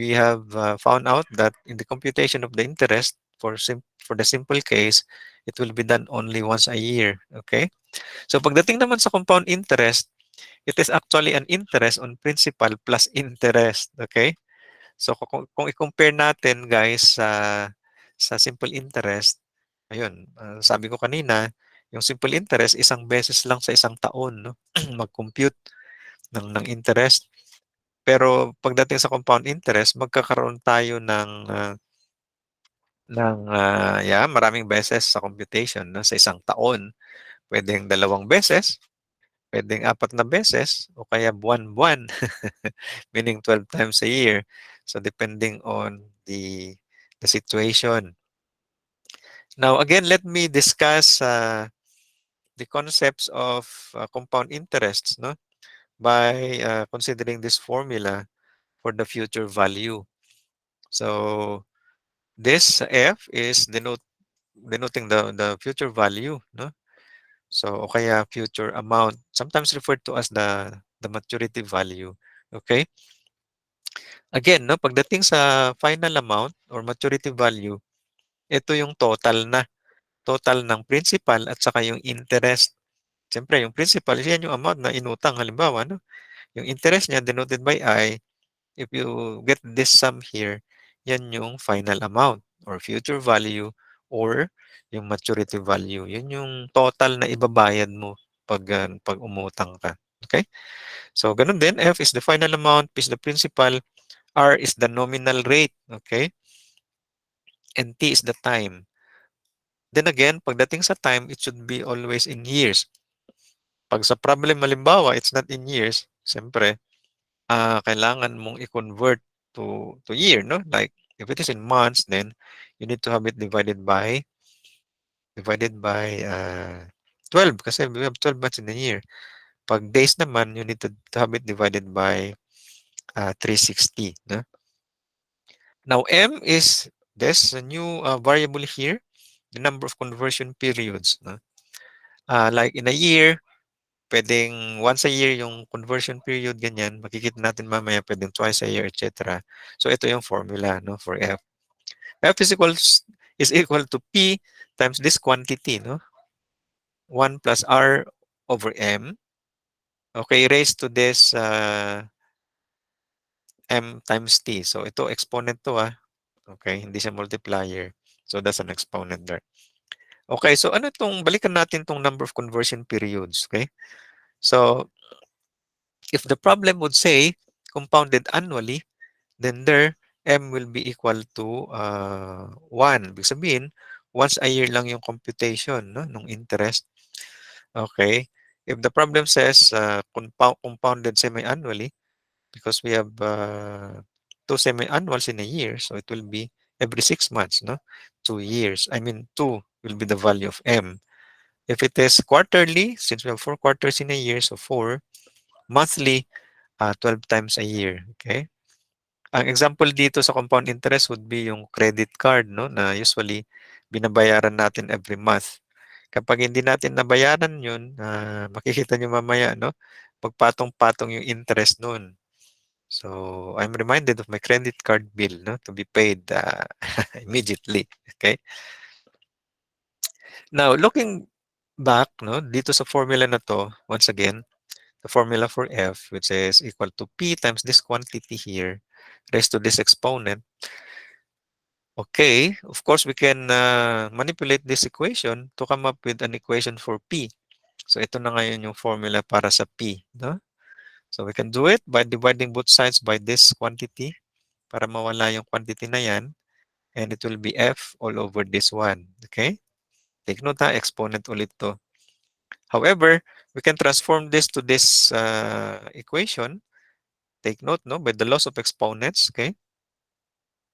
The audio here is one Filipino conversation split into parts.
we have found out that in the computation of the interest for the simple case, it will be done only once a year. Okay? So pagdating naman sa compound interest, it is actually an interest on principal plus interest. Okay? So kung i-compare natin guys sa simple interest, ayun, sabi ko kanina, yung simple interest isang beses lang sa isang taon, no? Mag-compute ng interest. Pero pagdating sa compound interest, magkakaroon tayo yeah, maraming beses sa computation, no, sa isang taon. Puwedeng 2 beses, puwedeng 4 na beses, o kaya buwan-buwan, meaning 12 times a year. So depending on the situation. Now again, let me discuss the concepts of compound interests, no, by considering this formula for the future value. So this F is denoting the future value, no? So o kaya future amount, sometimes referred to as the maturity value. Okay? Again, no, pagdating sa final amount or maturity value, ito yung total na. Total ng principal at saka yung interest. Siyempre, yung principal, yan yung amount na inutang. Halimbawa, no? Yung interest niya denoted by I, if you get this sum here, yan yung final amount or future value or yung maturity value. Yun yung total na ibabayad mo pag umutang ka. Okay? So, ganun din. F is the final amount, P is the principal, R is the nominal rate. Okay? And T is the time. Then again, pagdating sa time, it should be always in years. Pag sa problem, halimbawa, it's not in years, siyempre, kailangan mong i-convert to year, no? Like, if it is in months, then you need to have it divided by 12 kasi we have 12 months in a year. Pag days naman, you need to have it divided by 360, no? Now, M is there's a new variable here, the number of conversion periods, no? Like in a year, pwedeng once a year yung conversion period, ganyan. Makikita natin mamaya, pwedeng twice a year, etc. So, ito yung formula, no, for F. F is equal to P times this quantity, no? 1 plus R over M. Okay, raised to this M times T. So, ito exponent to, Okay, hindi siya multiplier. So, that's an exponent there. Okay, so ano itong, balikan natin itong number of conversion periods, okay? So, if the problem would say compounded annually, then there, M will be equal to 1. Ibig sabihin, once a year lang yung computation, no, ng interest. Okay. If the problem says compounded semi-annually, because we have 2 semi-annuals in a year, so it will be every 6 months, no? 2 years. I mean, 2 will be the value of M. If it is quarterly, since we have 4 quarters in a year, so 4, monthly, 12 times a year. Okay? Ang example dito sa compound interest would be yung credit card, no, na usually binabayaran natin every month. Kapag hindi natin nabayaran yun, makikita nyo mamaya, no, magpatong-patong yung interest nun. So, I'm reminded of my credit card bill, no, to be paid immediately. Okay? Now, looking back, no, dito sa formula na to, once again, the formula for F, which is equal to P times this quantity here, raised to this exponent. Okay, of course, we can manipulate this equation to come up with an equation for P. So, ito na ngayon yung formula para sa P. No? So, we can do it by dividing both sides by this quantity para mawala yung quantity na yan. And it will be F all over this one. Okay? Take note exponent ulit to. However, we can transform this to this equation. Take note, no? By the loss of exponents, okay?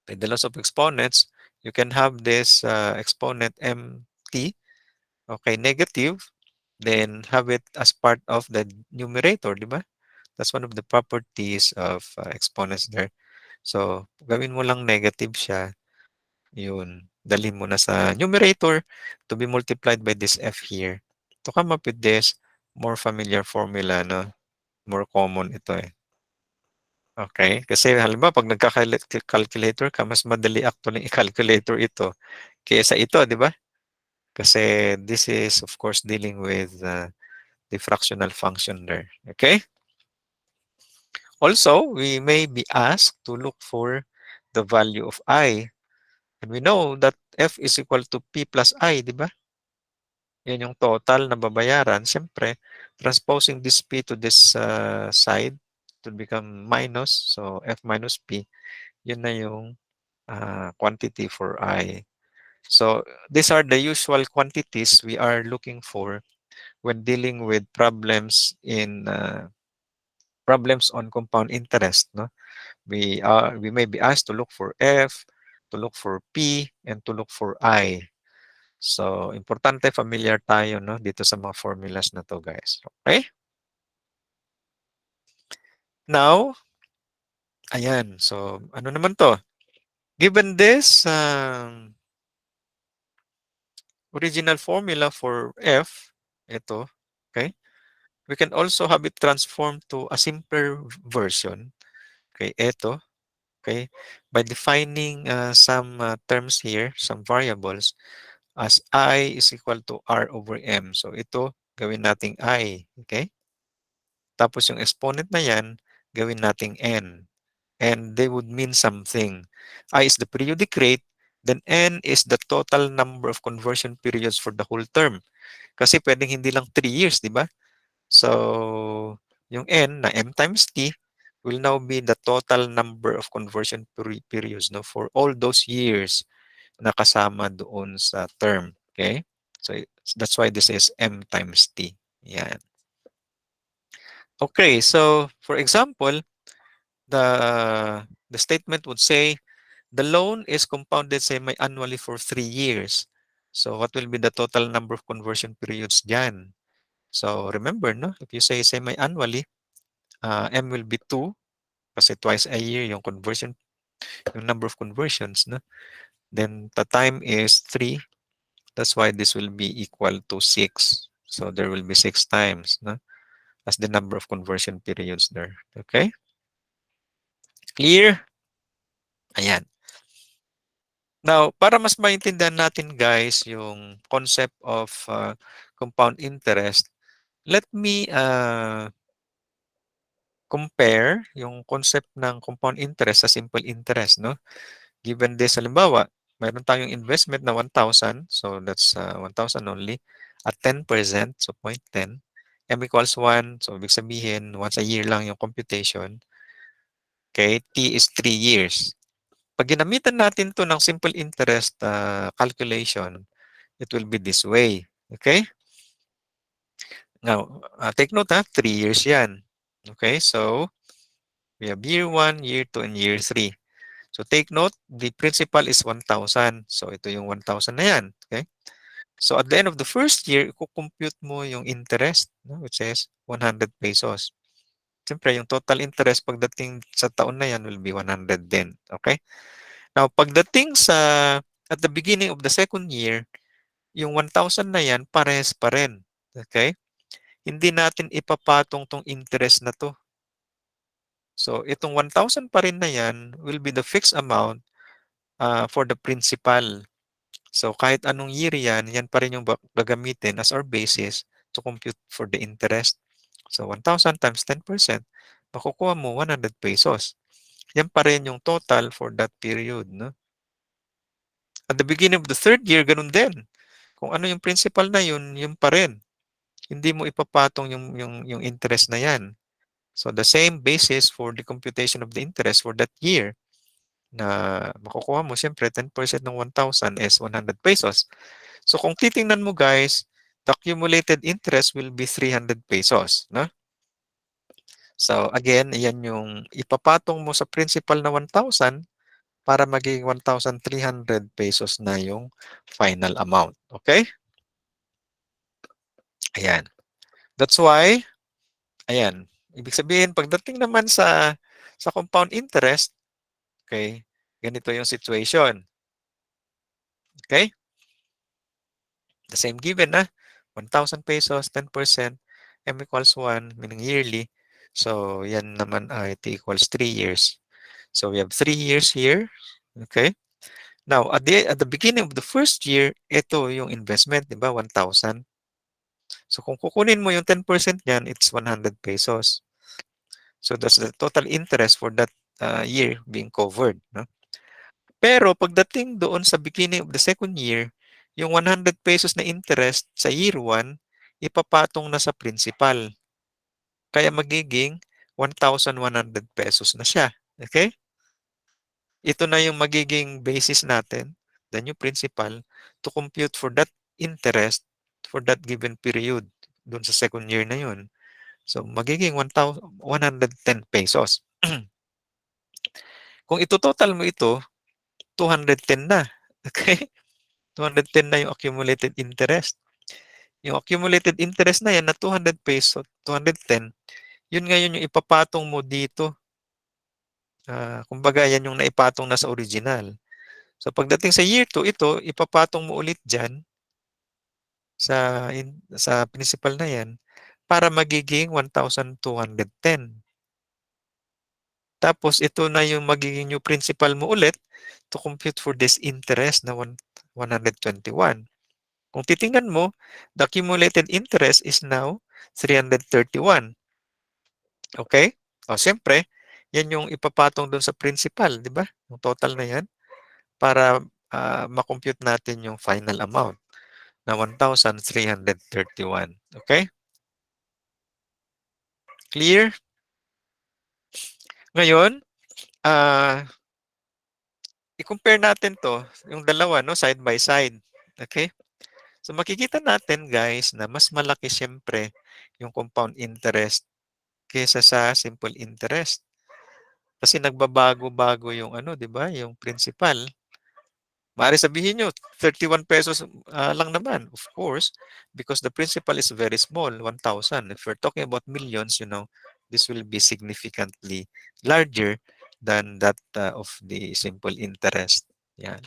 By the loss of exponents, you can have this exponent mt, okay, negative, then have it as part of the numerator, di ba? That's one of the properties of exponents there. So, gawin mo lang negative siya, yun. Dalhin mo na sa numerator to be multiplied by this f here. To come up with this more familiar formula, no? More common ito eh. Okay? Kasi halimbawa 'pag calculator ka, mas madali actually i-calculator ito kaysa ito, 'di ba? Kasi this is of course dealing with the fractional function there. Okay? Also, we may be asked to look for the value of I. And we know that F is equal to P plus I, di ba? Yan yung total na babayaran. Siyempre, transposing this P to this side to become minus. So, F minus P, yun na yung quantity for I. So, these are the usual quantities we are looking for when dealing with problems on compound interest. No? We may be asked to look for F, to look for P, and to look for I. So, importante familiar tayo no dito sa mga formulas na to, guys. Okay? Now, ayan. So, ano naman to? Given this original formula for F, ito, okay? We can also have it transformed to a simpler version. Okay, ito, okay? By defining some terms here, some variables, as I is equal to R over M. So, ito, gawin nating I. Okay? Tapos yung exponent na yan, gawin nating N. And they would mean something. I is the periodic rate, then N is the total number of conversion periods for the whole term. Kasi pwedeng hindi lang 3 years, di ba? So, yung N na M times T will now be the total number of conversion periods no, for all those years na kasama doon sa term. Okay? So, that's why this is M times T. Yan. Okay, so for example, the statement would say the loan is compounded semi-annually for 3 years. So what will be the total number of conversion periods dyan? So remember, no? If you say semi-annually, M will be 2 kasi twice a year yung number of conversions, no? Then the time is 3. That's why this will be equal to 6. So there will be 6 times, no? As the number of conversion periods there. Okay? Clear? Ayan. Now, para mas maintindihan natin guys yung concept of compound interest, let me compare yung concept ng compound interest sa simple interest, no? Given this, halimbawa, mayroon tayong investment na 1,000, so that's 1,000 only, at 10%, so 0.10, M equals 1, so ibig sabihin, once a year lang yung computation, okay, T is 3 years. Pag ginamitan natin to ng simple interest calculation, it will be this way. Okay? Now, take note 3 years yan. Okay? So, we have year 1, year 2, and year 3. So, take note, the principal is 1,000. So, ito yung 1,000 na yan. Okay? So, at the end of the first year, i-compute mo yung interest, no, which is 100 pesos. Siyempre, yung total interest pagdating sa taon na yan will be 100 din. Okay? Now, pagdating at the beginning of the second year, yung 1,000 na yan, pares pa rin. Okay? Hindi natin ipapatong tong interest na to. So, itong 1,000 pa rin na yan will be the fixed amount for the principal. So, kahit anong year yan, yan pa rin yung gagamitin as our basis to compute for the interest. So, 1,000 times 10%, makukuha mo 100 pesos. Yan pa rin yung total for that period. No? At the beginning of the third year, ganun din. Kung ano yung principal na yun, yun pa rin. Hindi mo ipapatong yung interest na yan. So the same basis for the computation of the interest for that year na makukuha mo, siyempre 10% ng 1,000 is 100 pesos. So kung titingnan mo guys, the accumulated interest will be 300 pesos. No? So again, yan yung ipapatong mo sa principal na 1,000 para maging 1,300 pesos na yung final amount. Okay? Ayan. That's why, ayan, ibig sabihin, pagdating naman sa compound interest, okay, ganito yung situation. Okay? The same given na, 1,000 pesos, 10%, M equals 1, meaning yearly. So, yan naman ay t equals 3 years. So, we have 3 years here. Okay? Now, at the beginning of the first year, ito yung investment, di ba? 1,000. So, kung kukunin mo yung 10% niyan, it's 100 pesos. So, that's the total interest for that year being covered. No? Pero pagdating doon sa beginning of the second year, yung 100 pesos na interest sa year 1, ipapatong na sa principal. Kaya magiging 1,100 pesos na siya. Okay? Ito na yung magiging basis natin, the new principal, to compute for that interest for that given period doon sa second year na yun. So, magiging 1,110 pesos. Kung ito-total mo ito, 210 na. Okay? 210 na yung accumulated interest. Yung accumulated interest na yan na 200 peso, 210, yun ngayon yung ipapatong mo dito. Kumbaga, yan yung naipatong na sa original. So, pagdating sa year 2, ito, ipapatong mo ulit dyan sa principal na yan para magiging 1,210. Tapos, ito na yung magiging new principal mo ulit to compute for this interest na 121. Kung titingnan mo, the accumulated interest is now 331. Okay? O, siyempre, yan yung ipapatong doon sa principal, di ba? Yung total na yan para makompute natin yung final amount na 1,331. Okay? Clear? Ngayon, i-compare natin to, yung dalawa, no, side by side. Okay? So, makikita natin, guys, na mas malaki siyempre yung compound interest kaysa sa simple interest. Kasi nagbabago-bago yung ano, 'di ba? Yung principal. Maaari sabihin nyo, 31 pesos lang naman. Of course, because the principal is very small, 1,000. If we're talking about millions, this will be significantly larger than that of the simple interest. Yan.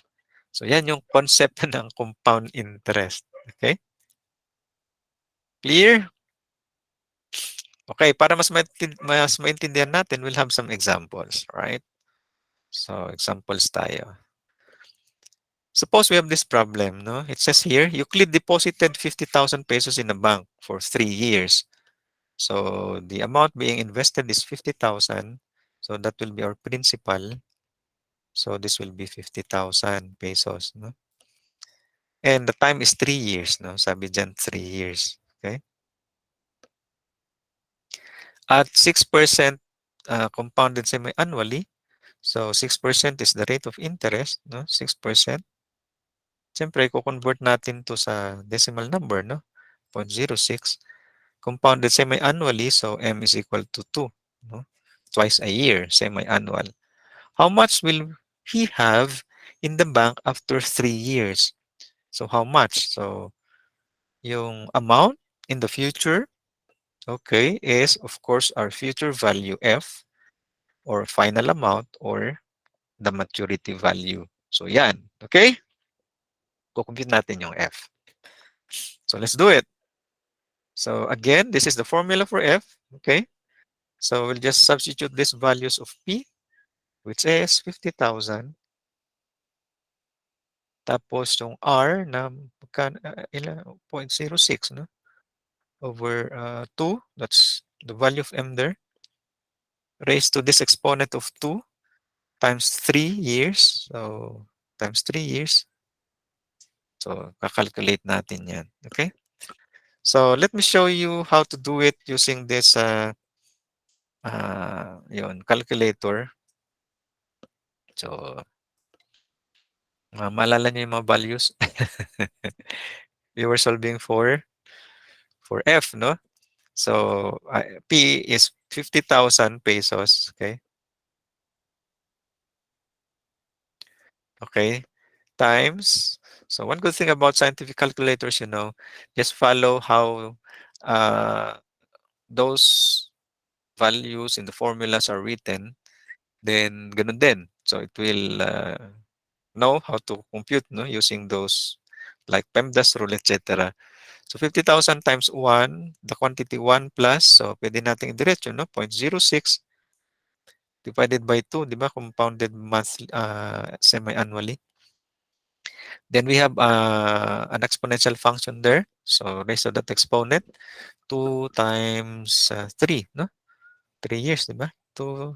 So, yan yung concept ng compound interest. Okay? Clear? Okay, para mas maintindihan natin, we'll have some examples, right? So, examples tayo. Suppose we have this problem, no? It says here, Euclid deposited 50,000 pesos in a bank for 3 years. So, the amount being invested is 50,000. So, that will be our principal. So, this will be 50,000 pesos, no? And the time is 3 years, no? Sabi dyan, 3 years. Okay? At 6% compounded semi-annually. So, 6% is the rate of interest, no? 6%. Siyempre, i-convert natin to sa decimal number, no? 0.06. Compounded semi-annually, so M is equal to 2, no? Twice a year, semi-annual. How much will he have in the bank after 3 years? So, how much? So, yung amount in the future, okay, is of course our future value F or final amount or the maturity value. So, yan. Okay? Kukumpute natin yung F. So, let's do it. So, again, this is the formula for F. Okay? So, we'll just substitute these values of P, which is 50,000. Tapos, yung R na ilan, 0.06, no? Over 2, that's the value of M there. Raised to this exponent of 2 times 3 years. So, times 3 years. So, kakalculate natin yan. Okay? So, let me show you how to do it using this calculator. So, maalala niyo yung mga values. We were solving for F, no? So, P is 50,000 pesos. Okay? Okay? Times. So, one good thing about scientific calculators, just follow how those values in the formulas are written. Then, ganun din. So, it will know how to compute, no? Using those like PEMDAS rule, etc. So 50,000 times 1, the quantity 1 plus, so pwede nating diretso, no? 0.06 divided by 2, di ba? Compounded monthly, semi-annually. Then we have an exponential function there. So raise to that exponent, 2 times 3, no? 3 years, di ba? 2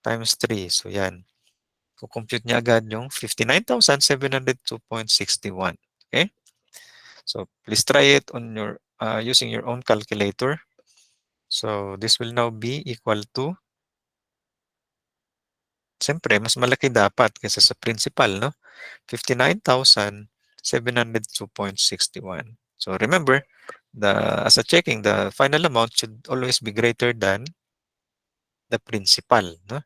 times 3. So yan. Kukompute niya agad yung 59,702.61. Okay? So please try it on your using your own calculator. So this will now be equal to, siyempre, mas malaki dapat kaysa sa principal, no? 59,702.61. So remember, as a checking, the final amount should always be greater than the principal, no?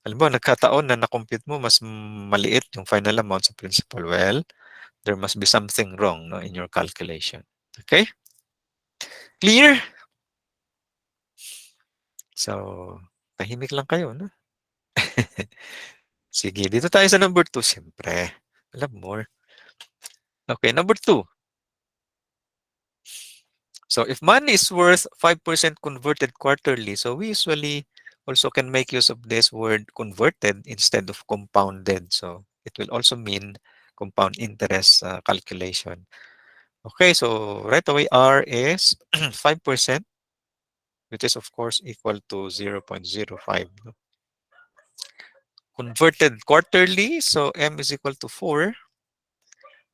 Alam mo, nagkataon na na-compute mo mas maliit yung final amount sa principal. Well, there must be something wrong, no, in your calculation. Okay? Clear? So, tahimik lang kayo, no? Sige, dito tayo sa number 2, siyempre. Alam more. Okay, number 2. So if money is worth 5% converted quarterly, so we usually also can make use of this word converted instead of compounded. So it will also mean compound interest calculation. Okay, so right away R is 5%, which is of course equal to 0.05. Converted quarterly, so M is equal to 4.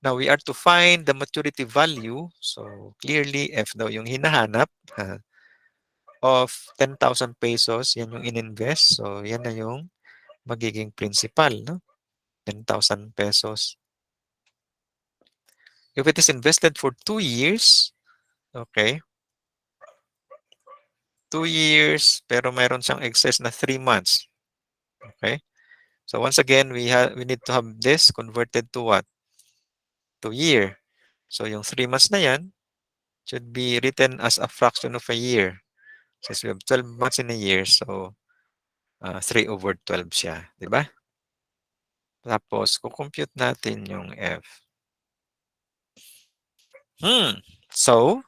Now we are to find the maturity value. So clearly F daw yung hinahanap. Of 10,000 pesos, yan yung ininvest. So, yan na yung magiging principal, no? 10,000 pesos. If it is invested for 2 years, okay, 2 years, pero mayroon siyang excess na 3 months. Okay? So, once again, we need to have this converted to what? To year. So, yung 3 months na yan should be written as a fraction of a year. Since we have 12 months in a year, so 3 over 12 siya. Di ba? Tapos, kukompute natin yung F. So,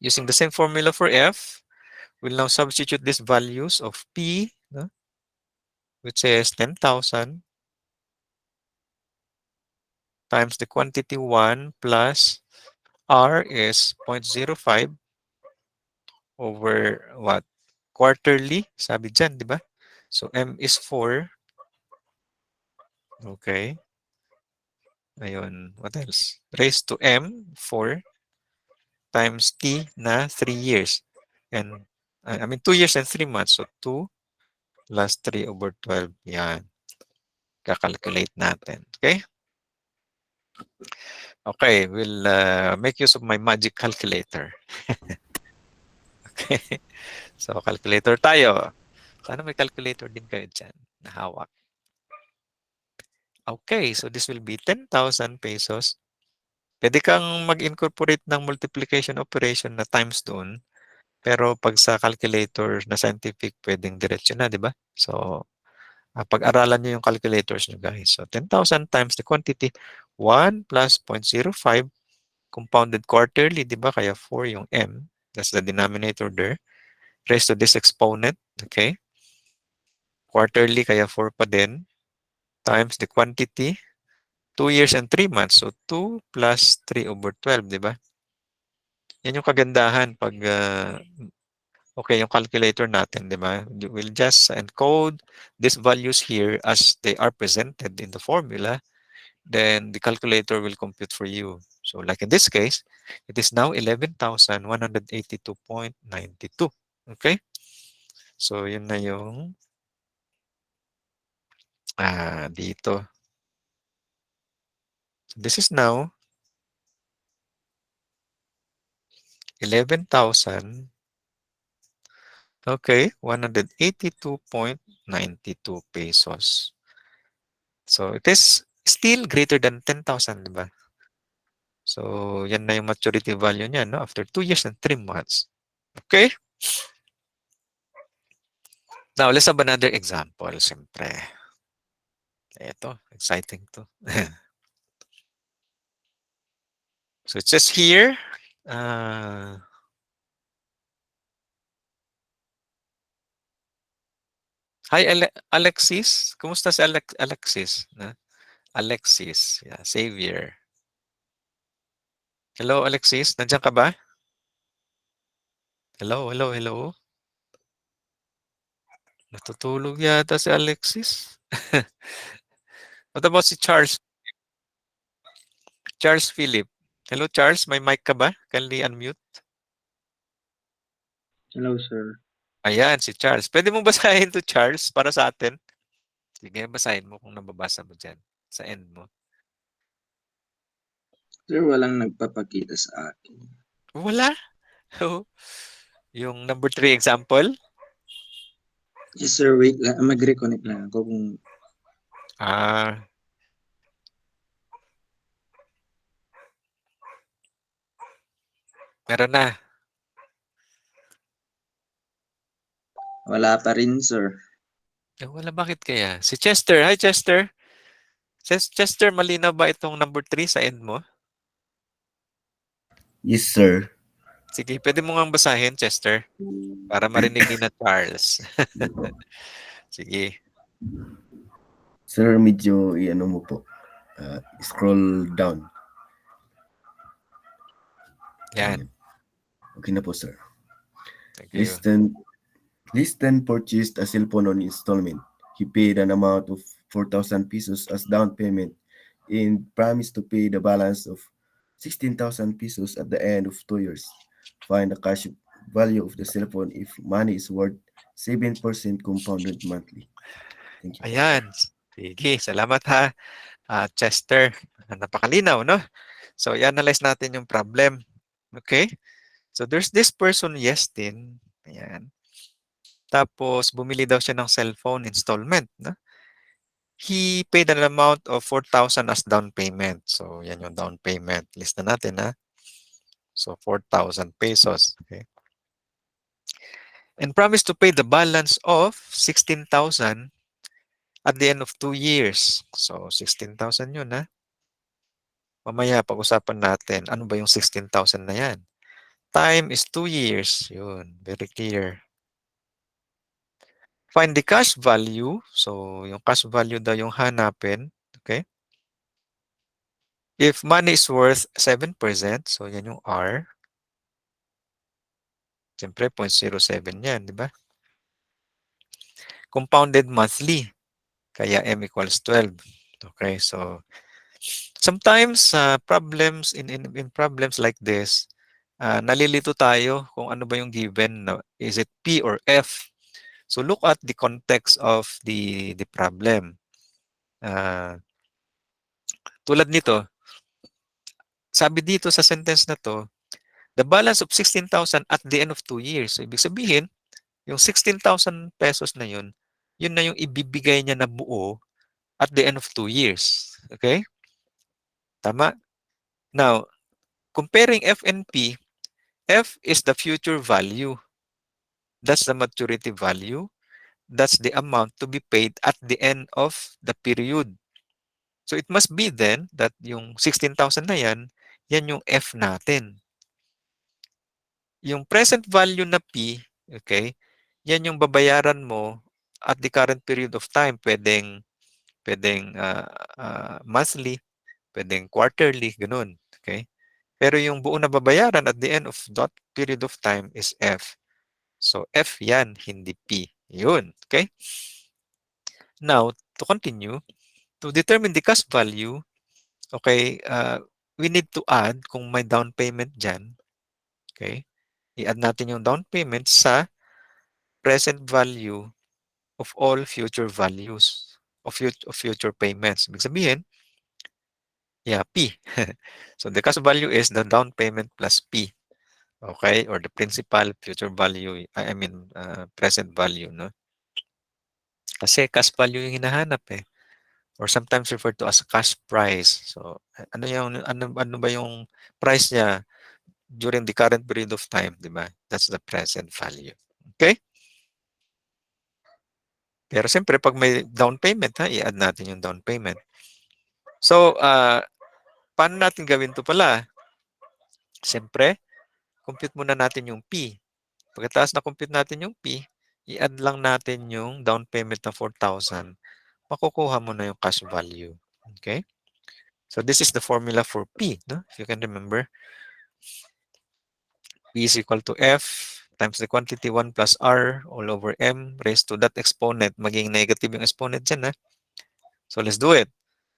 using the same formula for F, we'll now substitute these values of P, no, which is 10,000 times the quantity 1 plus R is 0.05 over what? Quarterly, sabi dyan, di ba? So, M is 4. Okay. Ayun, what else? Raised to M, 4 times T na 3 years. And, I mean, 2 years and 3 months. So, 2 plus 3 over 12. Yan. Kakalculate natin. Okay? Okay, we'll make use of my magic calculator. Okay? So, calculator tayo. Sana may calculator din kayo dyan na hawak. Okay, so this will be 10,000 pesos. Pwede kang mag-incorporate ng multiplication operation na times doon. Pero pag sa calculator na scientific, pwedeng diretso na, di ba? So, pag-aralan nyo yung calculators nyo, guys. So, 10,000 times the quantity, 1 plus 0.05 compounded quarterly, di ba? Kaya 4 yung M. That's the denominator there. Raised to this exponent, okay? Quarterly, kaya 4 pa din. Times the quantity, 2 years and 3 months. So, 2 plus 3 over 12, di ba? Yan yung kagandahan pag, okay, yung calculator natin, di ba? We'll just encode these values here as they are presented in the formula. Then the calculator will compute for you. So like in this case, it is now 11,182.92. Okay? So yun na yung dito. So this is now 11,000. Okay, 182.92 pesos. So it is still greater than 10,000, di ba? So yan na yung maturity value niya, no? After 2 years and 3 months. Okay? Now, let's have another example, siyempre. Ito, exciting to. So it says here, uh, hi Alexis. Kumusta si Alexis? Na? Alexis, yeah, Xavier. Hello Alexis, nandiyan ka ba? Hello, hello, hello. Natutulog yata si Alexis. What about si Charles? Charles Philip. Hello Charles, may mic ka ba? Kindly unmute. Hello, sir. Ayan, si Charles. Pwede mo basahin to Charles para sa atin? Sige, basahin mo kung nababasa mo dyan sa end mo. Sir, walang nagpapakita sa akin. Wala. Oh, yung number 3 example. Yes, sir. Wait lang. Mag-reconnect lang ako kung Ah, meron na. wala pa rin, sir. Wala, bakit kaya? Si Chester. Hi Chester. Chester, malinaw ba itong number 3 sa end mo? Yes, sir. Sige, pwede mo ngang basahin, Chester, para marinig ni na Charles. Sige. Sir, medyo i-ano mo po. Scroll down. Yan. Ayan. Okay na po, sir. Thank you. Listen purchased a cell phone on installment. He paid an amount of 4,000 pesos as down payment and promised to pay the balance of 16,000 pesos at the end of 2 years. Find the cash value of the cell phone if money is worth 7% compounded monthly. Thank you. Ayan. Sige, salamat ha, Chester. Napakalinaw, no? So, i-analyze natin yung problem. Okay? So, there's this person, Yestin. Ayan. Tapos, bumili daw siya ng cellphone installment. No? He paid an amount of 4,000 as down payment. So, yan yung down payment. List na natin, ha? So, 4,000 pesos. Okay? And promised to pay the balance of 16,000 at the end of 2 years. So, 16,000 yun, ha? Mamaya, pag-usapan natin, ano ba yung 16,000 na yan? Time is 2 years. Yun, very clear. Find the cash value. So, yung cash value daw yung hanapin. Okay? If money is worth 7%, so yan yung R. Siyempre, 0.07 yan, di ba? Compounded monthly. Kaya M equals 12. Okay, so sometimes problems in problems like this, nalilito tayo kung ano ba yung given. Is it P or F? So look at the context of the problem. Tulad nito, sabi dito sa sentence na to, the balance of 16,000 at the end of 2 years. So ibig sabihin, yung 16,000 pesos na yun na yung ibibigay niya na buo at the end of 2 years. Okay? Tama? Now, comparing F and P, F is the future value. That's the maturity value. That's the amount to be paid at the end of the period. So it must be then that yung 16,000 na yan yung F natin. Yung present value na P, okay, yan yung babayaran mo at the current period of time. Pwedeng monthly, pwedeng quarterly, ganun. Okay? Pero yung buo na babayaran at the end of that period of time is F. So, F yan, hindi P. Yun. Okay? Now, to continue, to determine the cash value, okay, we need to add kung may down payment dyan. Okay? I-add natin yung down payment sa present value of all future values of future payments. Ibig sabihin, yeah, P. So the cash value is the down payment plus P. Okay? Or the principal, future value, I mean, present value, no? Kasi cash value yung hinahanap eh. Or sometimes referred to as cash price. So, ano ba yung price niya during the current period of time, di ba? That's the present value. Okay? Pero siyempre, pag may down payment, i-add natin yung down payment. So, paano natin gawin to pala? Siyempre, compute muna natin yung P. Pagkatapos na compute natin yung P, i-add lang natin yung down payment na 4,000. Makukuha mo na yung cash value. Okay? So this is the formula for P, no? If you can remember, P is equal to F times the quantity 1 plus R all over M raised to that exponent. Maging negative yung exponent dyan, ha? So let's do it.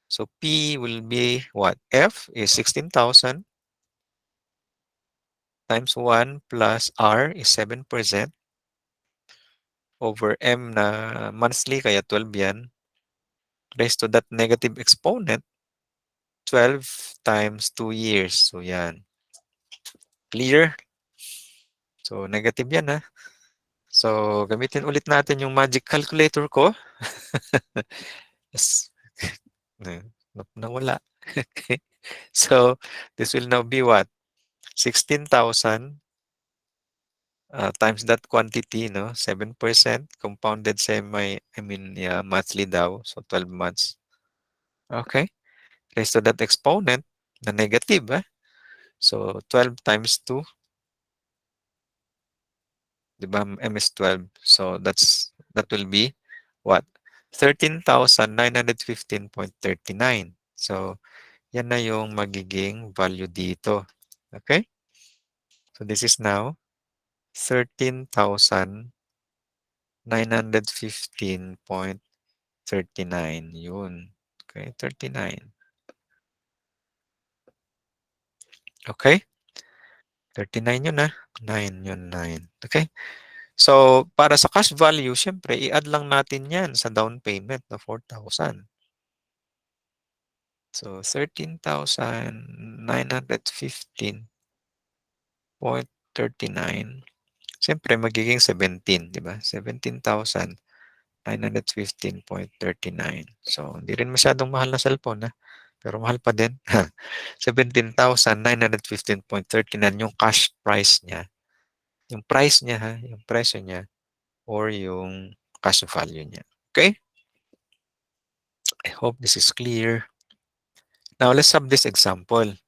So P will be what? F is 16,000 times 1 plus R is 7% over M na monthly, kaya 12 yan, raised to that negative exponent, 12 times 2 years. So yan. Clear? So negative yan, ha? So gamitin ulit natin yung magic calculator ko. Yes. Nawala. Okay. So this will now be what? 16,000 times that quantity, no? 7% compounded yeah, monthly daw. So 12 months. Okay. Raised to that exponent, na negative, eh? So 12 times 2, di ba? M is 12. So that will be what? 13,915.39. So yan na yung magiging value dito. Okay? So this is now 13,915.39. Yun. Okay, 39. Okay? 39 yun, 9 yun, 9. Okay? So, para sa cash value, syempre, i-add lang natin yan sa down payment na 4,000. So, 13,915.39. Siyempre, magiging 17, di ba? 17,915.39. So, hindi rin masyadong mahal na cellphone, pero mahal pa din. 17,915.39 yung cash price niya. Yung price niya, yung presyo niya, or yung cash value niya. Okay? I hope this is clear. Now, let's have this example.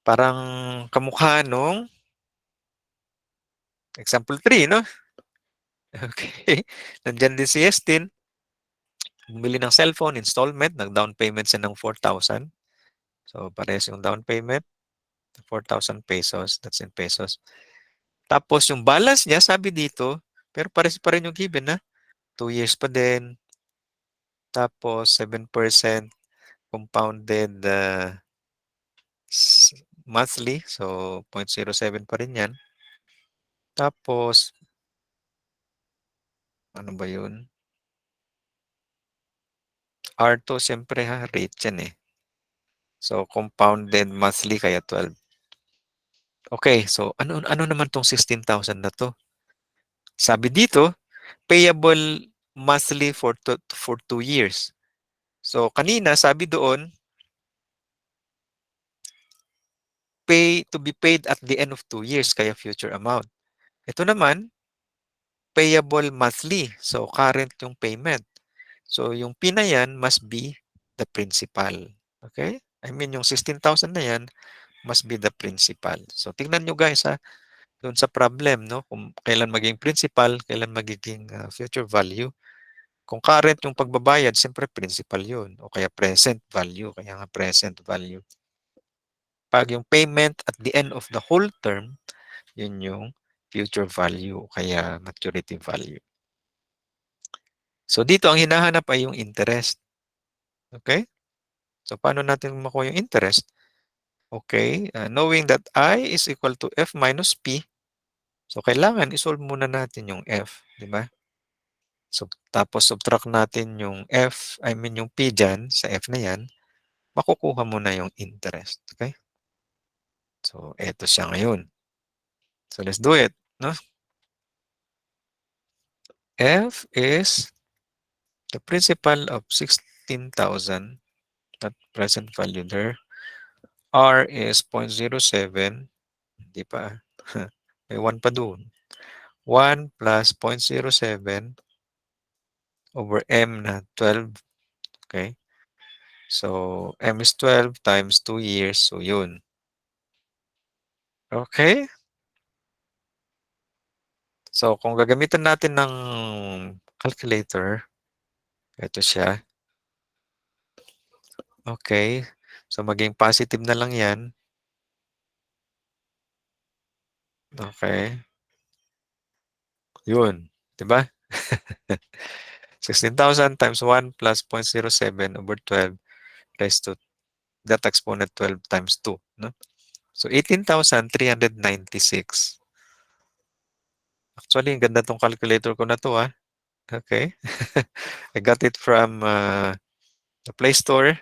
Parang kamukha nung example 3, no? Okay. Nandyan din si Estin. Bumili ng cellphone, installment, nag-down payment siya ng 4,000. So, parehas yung down payment, 4,000 pesos. That's in pesos. Tapos, yung balance niya, sabi dito, pero pares pa rin yung given, 2 years pa din. Tapos, 7% compounded monthly. So, 0.07 pa rin yan. Tapos, ano ba yun? R2, siyempre rate yan eh. So, compounded monthly, kaya 12. Okay, so ano naman tong 16,000 na to? Sabi dito, payable monthly for 2 years. So, kanina, sabi doon, to be paid at the end of 2 years, kaya future amount. Ito naman, payable monthly. So, current yung payment. So, yung P na yan must be the principal. Okay? I mean, yung 16,000 na yan must be the principal. So, tingnan nyo guys, doon sa problem, no? Kung kailan maging principal, kailan magiging future value. Kung current yung pagbabayad, siyempre principal yun. O kaya present value, kaya nga present value. Pag yung payment at the end of the whole term, yun yung future value, o kaya maturity value. So dito, ang hinahanap ay yung interest. Okay? So paano natin makuha yung interest? Okay, knowing that I is equal to F minus P, so kailangan isolve muna natin yung F, di ba? So, tapos subtract natin yung F, I mean yung P dyan, sa F na yan, makukuha mo na yung interest. Okay? So, eto siya ngayon. So, let's do it. No? F is the principal of 16,000, that present value there. R is 0.07, hindi pa. May 1 pa doon. 1 plus 0.07 over M na 12. Okay? So, M is 12 times 2 years. So, yun. Okay? So, kung gagamitan natin ng calculator, ito siya. Okay. So, maging positive na lang yan. Okay. Yun. Diba? 16,000 times 1 plus 0.07 over 12 raised to that exponent 12 times 2. No? So, 18,396. Actually, ang ganda tong calculator ko na to, ah. Okay. I got it from the Play Store.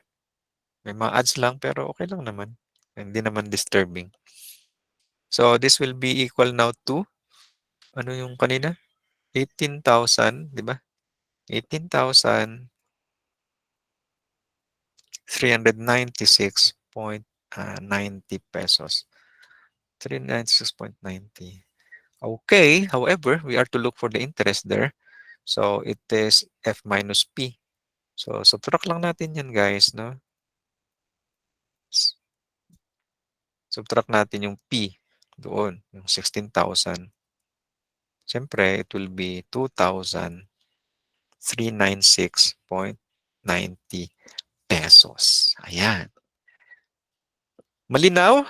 May mga ads lang, pero okay lang naman. Hindi naman disturbing. So, this will be equal now to, ano yung kanina? 18,000, di ba? 18,396.90 pesos. 396.90. Okay, however, we are to look for the interest there. So, it is F minus P. So, subtract lang natin yan, guys, no? Subtract natin yung P doon, yung 16,000. Siyempre, it will be 2,396.90 pesos. Ayan. Malinaw?